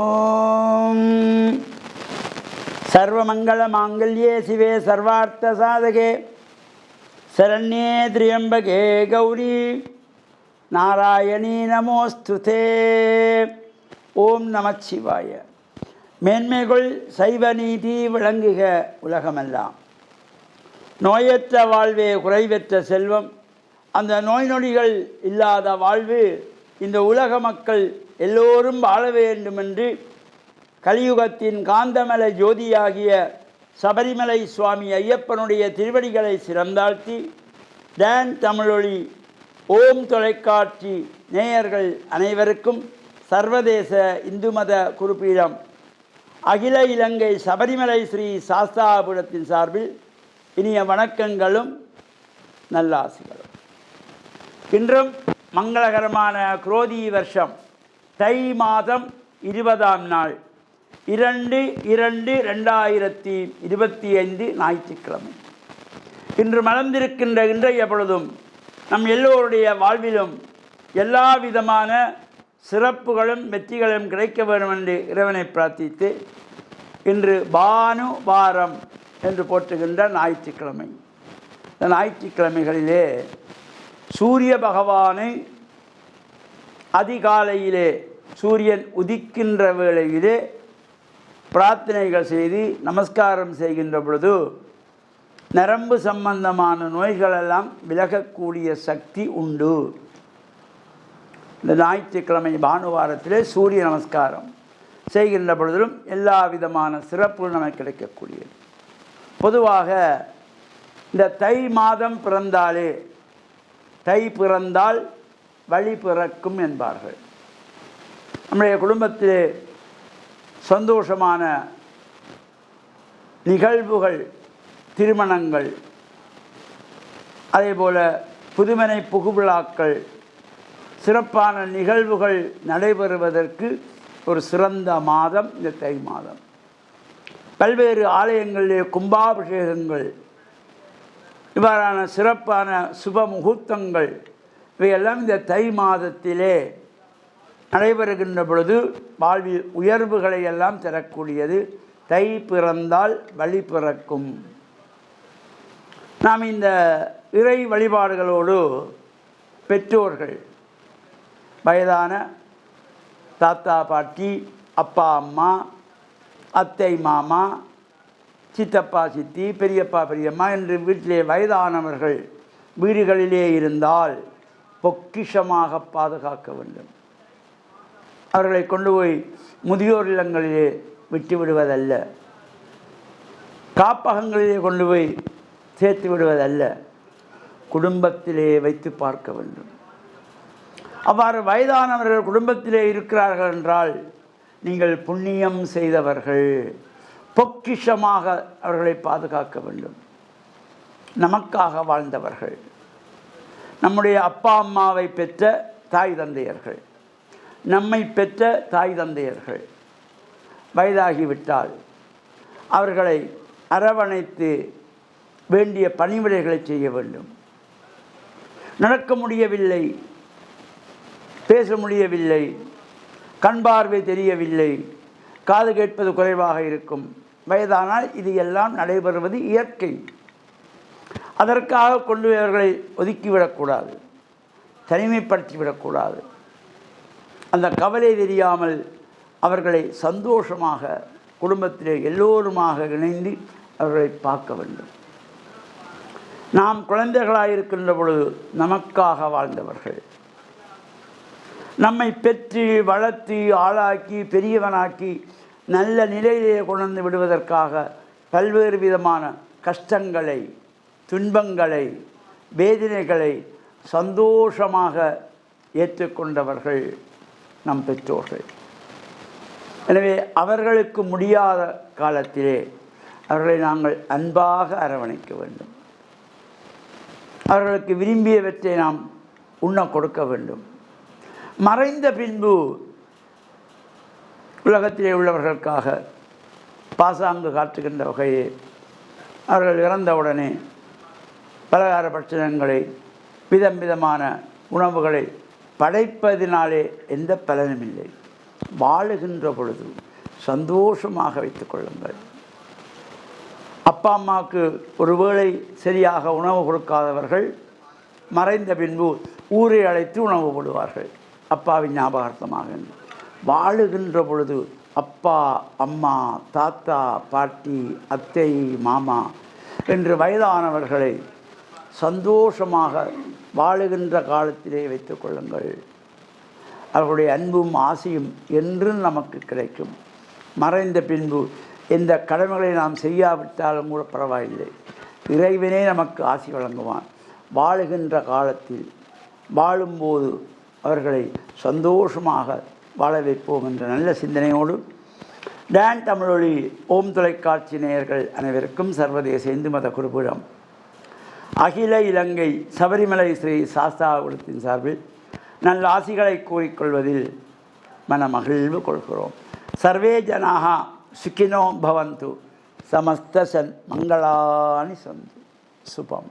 ஓம் சர்வமங்களமாங்கல்யே சிவே சர்வார்த்த சாதகே சரண்யே திரியம்பகே கௌரி நாராயணீ நமோஸ்துதே. ஓம் நமச்சிவாய. மேன்மைகள் சைவ நீதி விளங்குக உலகமெல்லாம். நோயற்ற வாழ்வே குறைவற்ற செல்வம். அந்த நோய் நொடிகள் இல்லாத வாழ்வு இந்த உலக மக்கள் எல்லோரும் வாழ வேண்டுமென்று கலியுகத்தின் காந்தமலை ஜோதியாகிய சபரிமலை சுவாமி ஐயப்பனுடைய திருவடிகளை சிறந்தாழ்த்தி டான் தமிழொலி ஓம் தொலைக்காட்சி நேயர்கள் அனைவருக்கும் சர்வதேச இந்து மத குறிப்பீடம் அகில இலங்கை சபரிமலை ஸ்ரீ சாஸ்தாபுரத்தின் சார்பில் இனிய வணக்கங்களும் நல்லாசிகளும். இன்றும் மங்களகரமான குரோதி வருஷம் தை மாதம் 20ஆம் நாள் 2/2/2025 ஞாயிற்றுக்கிழமை. இன்று மலர்ந்திருக்கின்ற இன்றைய பொழுதும் நம் எல்லோருடைய வாழ்விலும் எல்லா விதமான சிறப்புகளும் வெற்றிகளும் கிடைக்க வேண்டும் என்று இறைவனை பிரார்த்தித்து இன்று பானு வாரம் என்று போற்றுகின்ற ஞாயிற்றுக்கிழமை. இந்த ஞாயிற்றுக்கிழமைகளிலே சூரிய பகவானை அதிகாலையிலே சூரியன் உதிக்கின்ற வேளையிலே பிரார்த்தனைகள் செய்து நமஸ்காரம் செய்கின்ற பொழுது நரம்பு சம்பந்தமான நோய்களெல்லாம் விலகக்கூடிய சக்தி உண்டு. இந்த ஞாயிற்றுக்கிழமை பானுவாரத்திலே சூரிய நமஸ்காரம் செய்கின்ற பொழுதிலும் எல்லா விதமான சிறப்புகள் நமக்கு கிடைக்கக்கூடியது. பொதுவாக இந்த தை மாதம் பிறந்தாலே தை பிறந்தால் வழி பிறக்கும் என்பார்கள். நம்முடைய குடும்பத்திலே சந்தோஷமான நிகழ்வுகள், திருமணங்கள், அதேபோல் புதுமனை புகுவிழாக்கள், சிறப்பான நிகழ்வுகள் நடைபெறுவதற்கு ஒரு சிறந்த மாதம் இந்த தை மாதம். பல்வேறு ஆலயங்களிலே கும்பாபிஷேகங்கள், இவ்வாறான சிறப்பான சுப முகூர்த்தங்கள் இவையெல்லாம் இந்த தை மாதத்திலே நடைபெறுகின்ற பொழுது வாழ்வில் உயர்வுகளை எல்லாம் தரக்கூடியது. தை பிறந்தால் வழி பிறக்கும். நாம் இந்த இறை வழிபாடுகளோடு பெற்றோர்கள், வயதான தாத்தா பாட்டி, அப்பா அம்மா, அத்தை மாமா, சித்தப்பா சித்தி, பெரியப்பா பெரியம்மா என்று வீட்டிலே வயதானவர்கள் வீடுகளிலே இருந்தால் பொக்கிஷமாக பாதுகாக்க வேண்டும். அவர்களை கொண்டு போய் முதியோர் இல்லங்களிலே விட்டு விடுவதல்ல, காப்பகங்களிலே கொண்டு போய் சேர்த்து விடுவதல்ல, குடும்பத்திலே வைத்து பார்க்க வேண்டும். அவ்வாறு வயதானவர்கள் குடும்பத்திலே இருக்கிறார்கள் என்றால் நீங்கள் புண்ணியம் செய்தவர்கள். பொக்கிஷமாக அவர்களை பாதுகாக்க வேண்டும். நமக்காக வாழ்ந்தவர்கள், நம்முடைய அப்பா அம்மாவை பெற்ற தாய் தந்தையர்கள், நம்மை பெற்ற தாய் தந்தையர்கள் வயதாகிவிட்டால் அவர்களை அரவணைத்து வேண்டிய பணிவிடைகளை செய்ய வேண்டும். நடக்க முடியவில்லை, பேச முடியவில்லை, கண் பார்வை தெரியவில்லை, காது கேட்பது குறைவாக இருக்கும், வயதானால் இது எல்லாம் நடைபெறுவது இயற்கை. அதற்காக கொண்டு அவர்களை ஒதுக்கிவிடக்கூடாது, தனிமைப்படுத்திவிடக்கூடாது. அந்த கவலை தெரியாமல் அவர்களை சந்தோஷமாக குடும்பத்திலே எல்லோருமாக இணைந்து அவர்களை பார்க்க வேண்டும். நாம் குழந்தைகளாக இருக்கின்ற பொழுது நமக்காக வாழ்ந்தவர்கள், நம்மை பெற்று வளர்த்து ஆளாக்கி பெரியவனாக்கி நல்ல நிலையிலே கொண்டு விடுவதற்காக பல்வேறு விதமான கஷ்டங்களை, துன்பங்களை, வேதனைகளை சந்தோஷமாக ஏற்றுக்கொண்டவர்கள் நம் பெற்றோர்கள். எனவே அவர்களுக்கு முடியாத காலத்திலே அவர்களை நாங்கள் அன்பாக அரவணைக்க வேண்டும். அவர்களுக்கு விரும்பியவற்றை நாம் உண்ண கொடுக்க வேண்டும். மறைந்த பின்பு உலகத்திலே உள்ளவர்களுக்காக பாசாங்கு காட்டுகின்ற வகையே அவர்கள் இறந்தவுடனே பலகார பட்சணங்களை, விதம் விதமான உணவுகளை படைப்பதினாலே எந்த பலனும் இல்லை. வாழுகின்ற பொழுது சந்தோஷமாக வைத்துக் கொள்ளுங்கள். அப்பா அம்மாவுக்கு ஒருவேளை சரியாக உணவு கொடுக்காதவர்கள் மறைந்த பின்பு ஊரை அழைத்து உணவு போடுவார்கள் அப்பாவின் ஞாபகார்த்தமாக. வாழுகின்ற பொழுது அப்பா அம்மா தாத்தா பாட்டி அத்தை மாமா என்று வயதானவர்களை சந்தோஷமாக வாழுகின்ற காலத்திலே வைத்துக் கொள்ளுங்கள். அவர்களுடைய அன்பும் ஆசையும் என்றும் நமக்கு கிடைக்கும். மறைந்த பின்பு எந்த கடமைகளை நாம் செய்யாவிட்டாலும் கூட பரவாயில்லை, இறைவனே நமக்கு ஆசி வழங்குவான். வாழுகின்ற காலத்தில் வாழும்போது அவர்களை சந்தோஷமாக வாழ வைப்போம் என்ற நல்ல சிந்தனையோடு டான் தமிழொலி ஓம் தொலைக்காட்சி நேயர்கள் அனைவருக்கும் சர்வதேச இந்து மத குருபீடம் அகில இலங்கை சபரிமலை ஸ்ரீ சாஸ்தாகுலத்தின் சார்பில் நல்ல ஆசிகளை கூறிக்கொள்வதில் மனமகிழ்வு கொள்கிறோம். சர்வே ஜனாக சுகினோ பவந்து, சமஸ்த சன் மங்களானி சந்து. சுபம்.